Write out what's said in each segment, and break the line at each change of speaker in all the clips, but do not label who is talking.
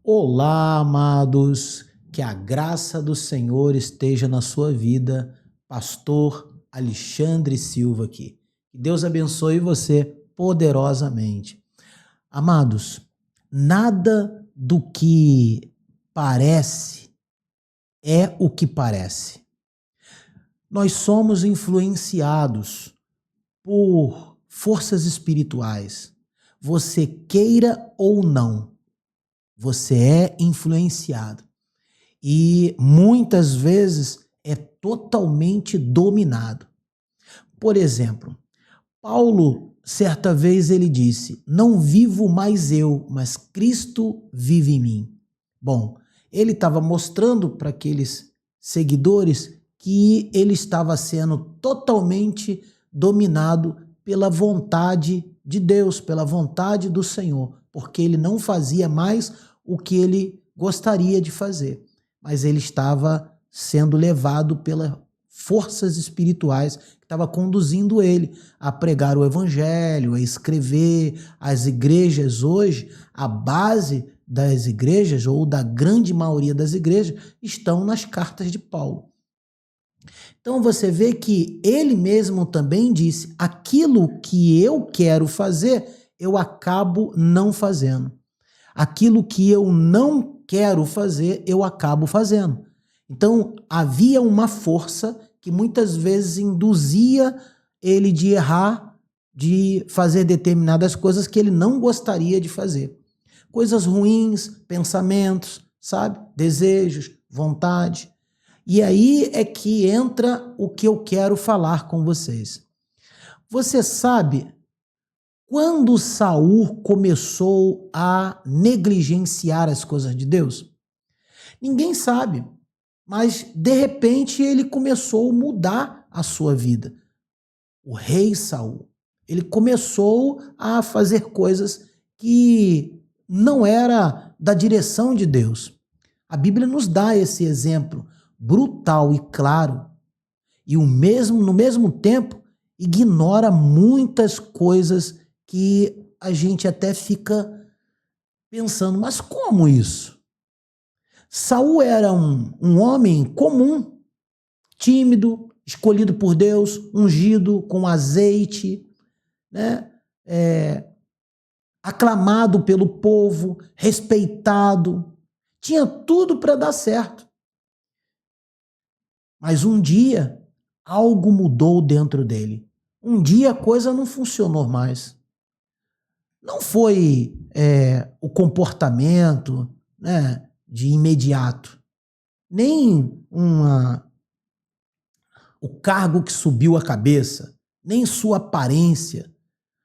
Olá, amados, que a graça do Senhor esteja na sua vida, pastor Alexandre Silva aqui. Que Deus abençoe você poderosamente. Amados, nada do que parece é o que parece. Nós somos influenciados por forças espirituais, você queira ou não. Você é influenciado e muitas vezes é totalmente dominado. Por exemplo, Paulo, certa vez ele disse, não vivo mais eu, mas Cristo vive em mim. Bom, ele estava mostrando para aqueles seguidores que ele estava sendo totalmente dominado pela vontade de Deus, pela vontade do Senhor, porque ele não fazia mais o que ele gostaria de fazer, mas ele estava sendo levado pelas forças espirituais que estavam conduzindo ele a pregar o evangelho, a escrever. As igrejas hoje, a base das igrejas, ou da grande maioria das igrejas, estão nas cartas de Paulo. Então você vê que ele mesmo também disse, aquilo que eu quero fazer, eu acabo não fazendo. Aquilo que eu não quero fazer, eu acabo fazendo. Então, havia uma força que muitas vezes induzia ele de errar, de fazer determinadas coisas que ele não gostaria de fazer. Coisas ruins, pensamentos, sabe? Desejos, vontade. E aí é que entra o que eu quero falar com vocês. Você sabe quando Saul começou a negligenciar as coisas de Deus? Ninguém sabe, mas de repente ele começou a mudar a sua vida. O rei Saul, ele começou a fazer coisas que não era da direção de Deus. A Bíblia nos dá esse exemplo brutal e claro, e no mesmo tempo ignora muitas coisas que a gente até fica pensando, mas como isso? Saul era um homem comum, tímido, escolhido por Deus, ungido com azeite, né? Aclamado pelo povo, respeitado, tinha tudo para dar certo. Mas um dia, algo mudou dentro dele. Um dia a coisa não funcionou mais. Não foi o comportamento, né, de imediato, nem o cargo que subiu a cabeça, nem sua aparência.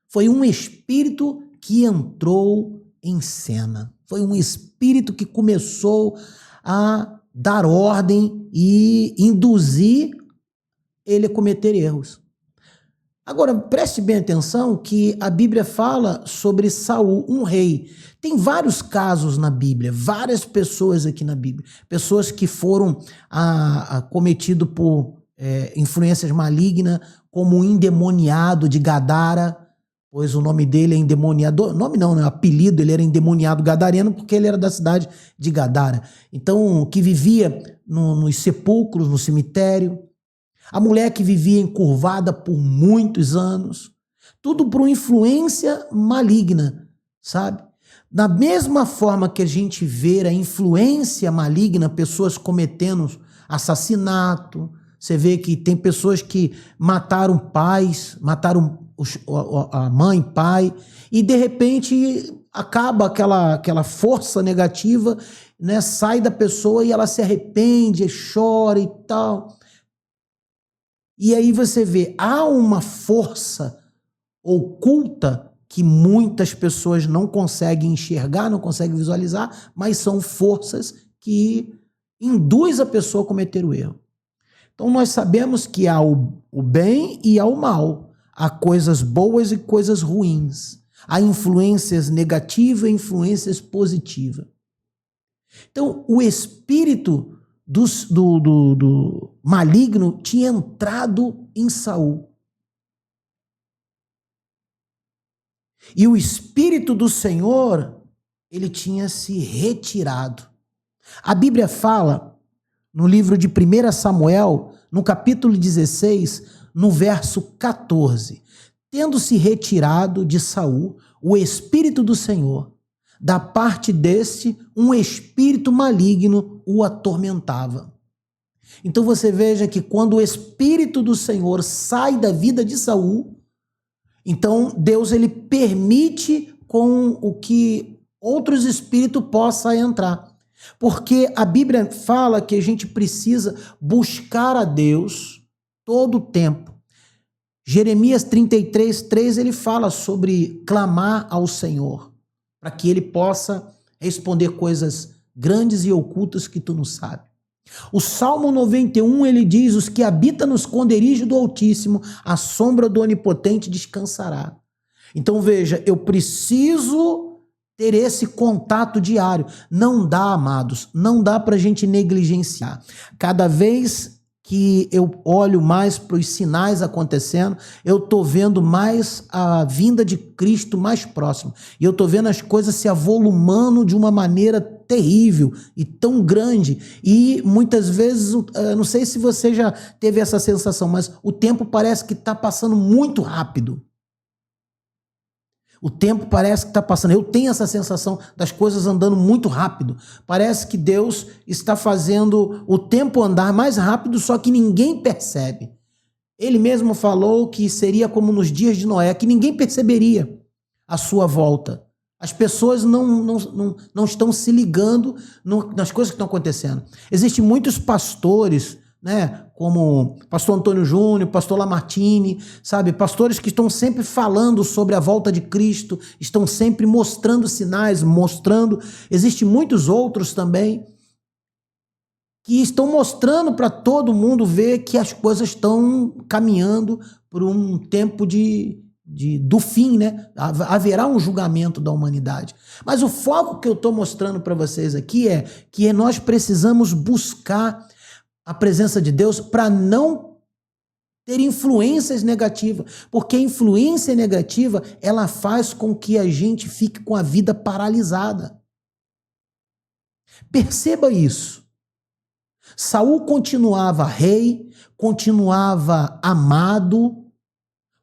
Foi um espírito que entrou em cena. Foi um espírito que começou a dar ordem e induzir ele a cometer erros. Agora, preste bem atenção que a Bíblia fala sobre Saul, um rei. Tem vários casos na Bíblia, várias pessoas aqui na Bíblia. Pessoas que foram cometidas por influências malignas, como o endemoniado de Gadara, pois o nome dele é endemoniado, nome não, né? O apelido, ele era endemoniado gadareno porque ele era da cidade de Gadara. Então, que vivia nos sepulcros, no cemitério. A mulher que vivia encurvada por muitos anos. Tudo por influência maligna, sabe? Da mesma forma que a gente vê a influência maligna, pessoas cometendo assassinato, você vê que tem pessoas que mataram pais, mataram a mãe, pai, e de repente acaba aquela força negativa, né? Sai da pessoa e ela se arrepende, chora e tal. E aí você vê, há uma força oculta que muitas pessoas não conseguem enxergar, não conseguem visualizar, mas são forças que induzem a pessoa a cometer o erro. Então nós sabemos que há o bem e há o mal. Há coisas boas e coisas ruins. Há influências negativas e influências positivas. Então o espírito do maligno tinha entrado em Saul. E o Espírito do Senhor ele tinha se retirado. A Bíblia fala, no livro de 1 Samuel, no capítulo 16, no verso 14, tendo se retirado de Saul o Espírito do Senhor, da parte deste, um espírito maligno o atormentava. Então você veja que quando o Espírito do Senhor sai da vida de Saul, então Deus ele permite com o que outros espíritos possam entrar. Porque a Bíblia fala que a gente precisa buscar a Deus todo o tempo. Jeremias 33:3 ele fala sobre clamar ao Senhor, para que ele possa responder coisas grandes e ocultas que tu não sabe. O Salmo 91 ele diz: os que habitam no esconderijo do Altíssimo, a sombra do Onipotente descansará. Então veja, eu preciso ter esse contato diário. Não dá, amados, não dá para a gente negligenciar. Cada vez que eu olho mais para os sinais acontecendo, eu estou vendo mais a vinda de Cristo mais próximo. E eu estou vendo as coisas se avolumando de uma maneira terrível e tão grande. E muitas vezes, não sei se você já teve essa sensação, mas o tempo parece que está passando muito rápido. O tempo parece que está passando. Eu tenho essa sensação das coisas andando muito rápido. Parece que Deus está fazendo o tempo andar mais rápido, só que ninguém percebe. Ele mesmo falou que seria como nos dias de Noé, que ninguém perceberia a sua volta. As pessoas não estão se ligando nas coisas que estão acontecendo. Existem muitos pastores, né, como pastor Antônio Júnior, pastor Lamartine, sabe, pastores que estão sempre falando sobre a volta de Cristo, estão sempre mostrando sinais, existem muitos outros também que estão mostrando para todo mundo ver que as coisas estão caminhando por um tempo do fim, né? Haverá um julgamento da humanidade. Mas o foco que eu estou mostrando para vocês aqui é que nós precisamos buscar a presença de Deus para não ter influências negativas, porque a influência negativa ela faz com que a gente fique com a vida paralisada. Perceba isso. Saul continuava rei, continuava amado,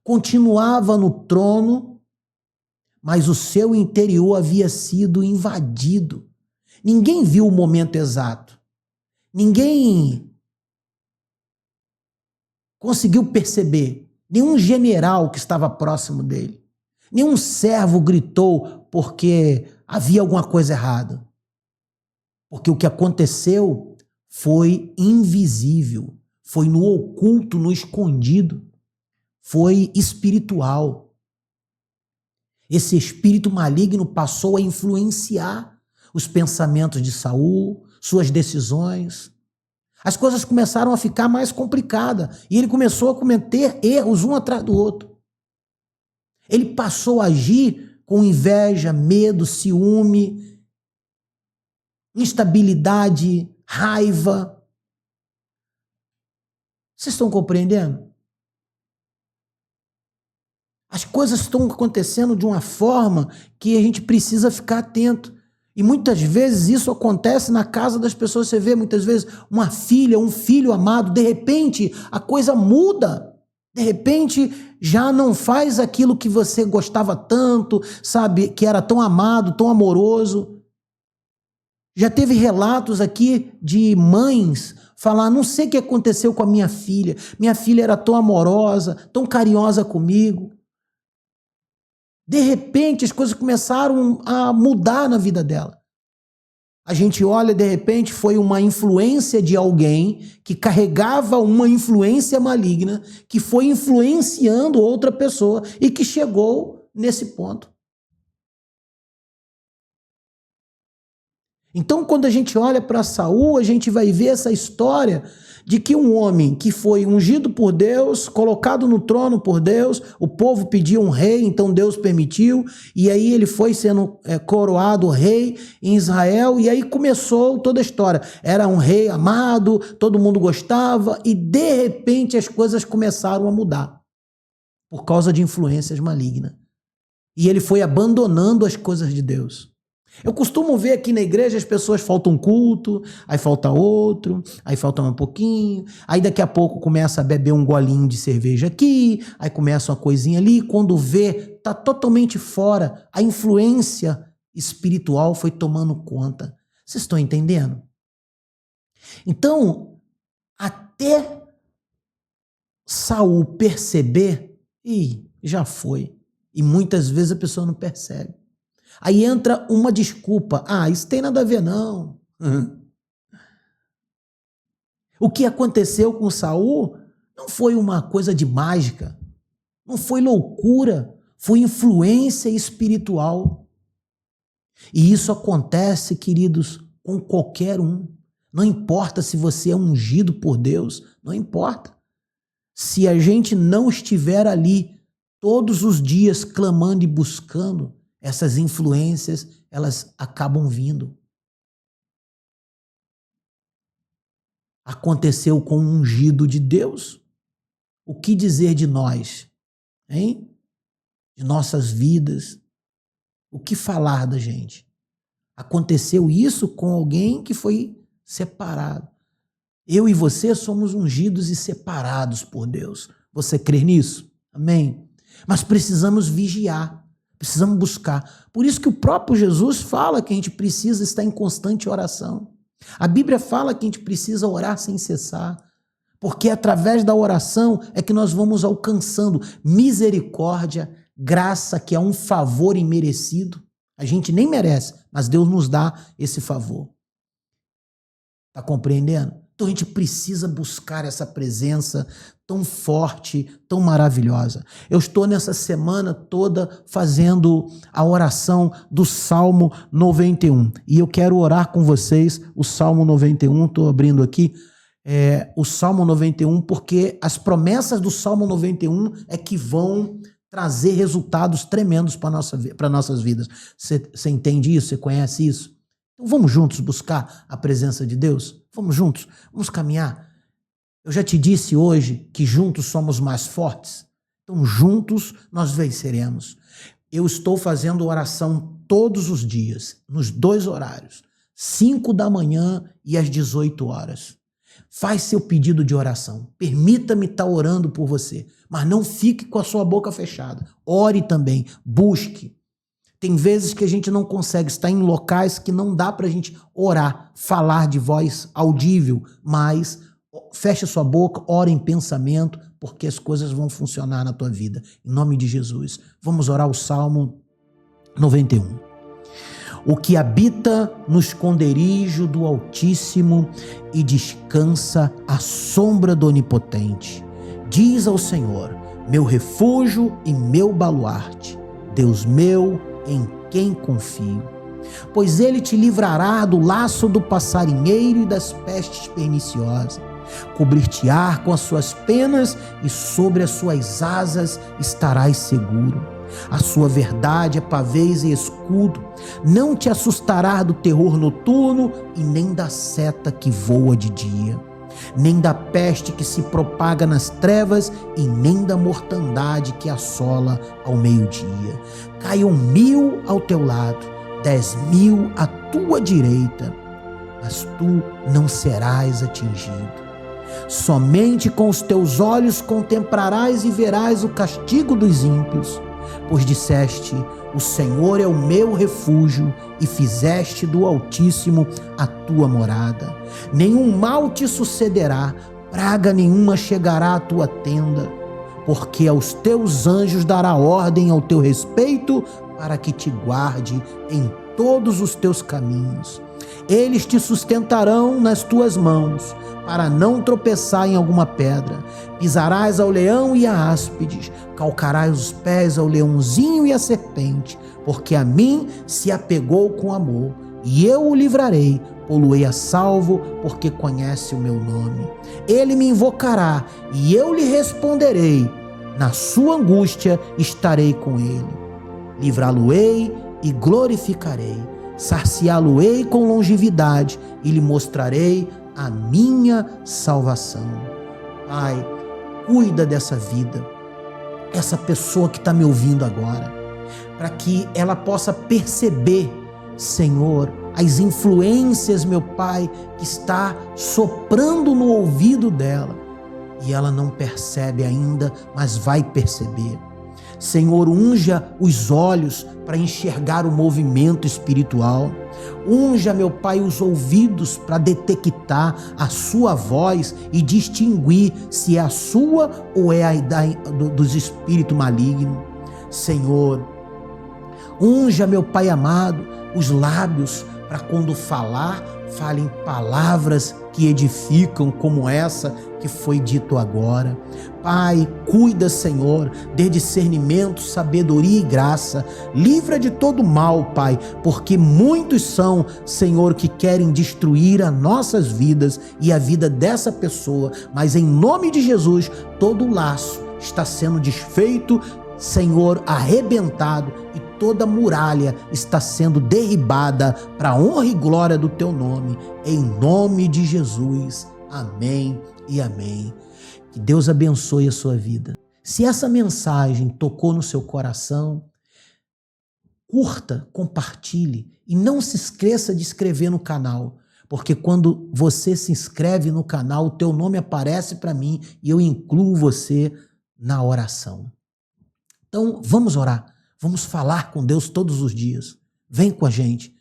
continuava no trono, mas o seu interior havia sido invadido. Ninguém viu o momento exato. Ninguém conseguiu perceber, nenhum general que estava próximo dele, nenhum servo gritou porque havia alguma coisa errada. Porque o que aconteceu foi invisível, foi no oculto, no escondido, foi espiritual. Esse espírito maligno passou a influenciar os pensamentos de Saul, suas decisões. As coisas começaram a ficar mais complicadas e ele começou a cometer erros um atrás do outro. Ele passou a agir com inveja, medo, ciúme, instabilidade, raiva. Vocês estão compreendendo? As coisas estão acontecendo de uma forma que a gente precisa ficar atento. E muitas vezes isso acontece na casa das pessoas. Você vê muitas vezes uma filha, um filho amado, de repente a coisa muda. De repente já não faz aquilo que você gostava tanto, sabe, que era tão amado, tão amoroso. Já teve relatos aqui de mães falar: não sei o que aconteceu com a minha filha era tão amorosa, tão carinhosa comigo. De repente, as coisas começaram a mudar na vida dela. A gente olha, de repente, foi uma influência de alguém que carregava uma influência maligna, que foi influenciando outra pessoa e que chegou nesse ponto. Então, quando a gente olha para Saul, a gente vai ver essa história de que um homem que foi ungido por Deus, colocado no trono por Deus, o povo pediu um rei, então Deus permitiu, e aí ele foi sendo coroado rei em Israel, e aí começou toda a história. Era um rei amado, todo mundo gostava, e de repente as coisas começaram a mudar, por causa de influências malignas. E ele foi abandonando as coisas de Deus. Eu costumo ver aqui na igreja as pessoas faltam um culto, aí falta outro, aí falta um pouquinho, aí daqui a pouco começa a beber um golinho de cerveja aqui, aí começa uma coisinha ali, quando vê, está totalmente fora, a influência espiritual foi tomando conta. Vocês estão entendendo? Então, até Saul perceber, já foi. E muitas vezes a pessoa não percebe. Aí entra uma desculpa. Isso tem nada a ver, não. O que aconteceu com Saul não foi uma coisa de mágica, não foi loucura, foi influência espiritual. E isso acontece, queridos, com qualquer um. Não importa se você é ungido por Deus, não importa. Se a gente não estiver ali todos os dias clamando e buscando, essas influências, elas acabam vindo. Aconteceu com o ungido de Deus. O que dizer de nós? Hein? De nossas vidas. O que falar da gente? Aconteceu isso com alguém que foi separado. Eu e você somos ungidos e separados por Deus. Você crê nisso? Amém? Mas precisamos vigiar, precisamos buscar. Por isso que o próprio Jesus fala que a gente precisa estar em constante oração. A Bíblia fala que a gente precisa orar sem cessar, porque através da oração é que nós vamos alcançando misericórdia, graça, que é um favor imerecido. A gente nem merece, mas Deus nos dá esse favor. Está compreendendo? Então a gente precisa buscar essa presença tão forte, tão maravilhosa. Eu estou nessa semana toda fazendo a oração do Salmo 91. E eu quero orar com vocês o Salmo 91. Estou abrindo aqui o Salmo 91, porque as promessas do Salmo 91 é que vão trazer resultados tremendos para nossas vidas. Você entende isso? Você conhece isso? Então vamos juntos buscar a presença de Deus? Vamos juntos, vamos caminhar. Eu já te disse hoje que juntos somos mais fortes. Então juntos nós venceremos. Eu estou fazendo oração todos os dias, nos 2 horários, 5 da manhã e às 18 horas. Faz seu pedido de oração. Permita-me estar orando por você, mas não fique com a sua boca fechada. Ore também, busque. Tem vezes que a gente não consegue estar em locais que não dá para a gente orar, falar de voz audível, mas feche sua boca, ore em pensamento, porque as coisas vão funcionar na tua vida. Em nome de Jesus. Vamos orar o Salmo 91. O que habita no esconderijo do Altíssimo e descansa à sombra do Onipotente, diz ao Senhor, meu refúgio e meu baluarte, Deus meu, em quem confio. Pois ele te livrará do laço do passarinheiro e das pestes perniciosas. Cobrir-te-á com as suas penas e sobre as suas asas estarás seguro. A sua verdade é pavês e escudo. Não te assustará do terror noturno e nem da seta que voa de dia, nem da peste que se propaga nas trevas e nem da mortandade que assola ao meio-dia. Caiam 1000 ao teu lado, 10.000 à tua direita, mas tu não serás atingido. Somente com os teus olhos contemplarás e verás o castigo dos ímpios, pois disseste, o Senhor é o meu refúgio, e fizeste do Altíssimo a tua morada. Nenhum mal te sucederá, praga nenhuma chegará à tua tenda, porque aos teus anjos dará ordem ao teu respeito, para que te guarde em todos os teus caminhos. Eles te sustentarão nas tuas mãos, para não tropeçar em alguma pedra. Pisarás ao leão e à áspides, calcarás os pés ao leãozinho e à serpente, porque a mim se apegou com amor, e eu o livrarei, pô-lo-ei a salvo, porque conhece o meu nome. Ele me invocará, e eu lhe responderei, na sua angústia estarei com ele. Livrá-lo-ei e glorificarei, saciá-lo-ei com longevidade, e lhe mostrarei a minha salvação. Pai, cuida dessa vida, essa pessoa que está me ouvindo agora, para que ela possa perceber Senhor, as influências, meu Pai, que está soprando no ouvido dela e ela não percebe ainda, mas vai perceber. Senhor, unja os olhos para enxergar o movimento espiritual. Unja, meu Pai, os ouvidos para detectar a sua voz e distinguir se é a sua ou é a dos espíritos malignos. Senhor, unja, meu Pai amado, os lábios para quando falar, falem palavras que edificam, como essa que foi dito agora. Pai, cuida, Senhor, dê discernimento, sabedoria e graça. Livra de todo mal, Pai, porque muitos são, Senhor, que querem destruir as nossas vidas e a vida dessa pessoa. Mas em nome de Jesus, todo laço está sendo desfeito, Senhor, arrebentado, e toda muralha está sendo derribada para a honra e glória do teu nome, em nome de Jesus. Amém e amém. Que Deus abençoe a sua vida. Se essa mensagem tocou no seu coração, curta, compartilhe e não se esqueça de inscrever no canal, porque quando você se inscreve no canal, o teu nome aparece para mim e eu incluo você na oração. Então, vamos orar, vamos falar com Deus todos os dias. Vem com a gente.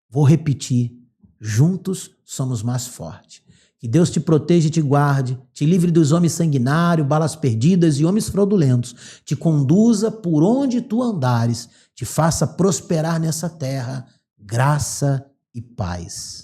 Vou repetir, juntos somos mais fortes. Que Deus te proteja e te guarde, te livre dos homens sanguinários, balas perdidas e homens fraudulentos, te conduza por onde tu andares, te faça prosperar nessa terra, graça e paz.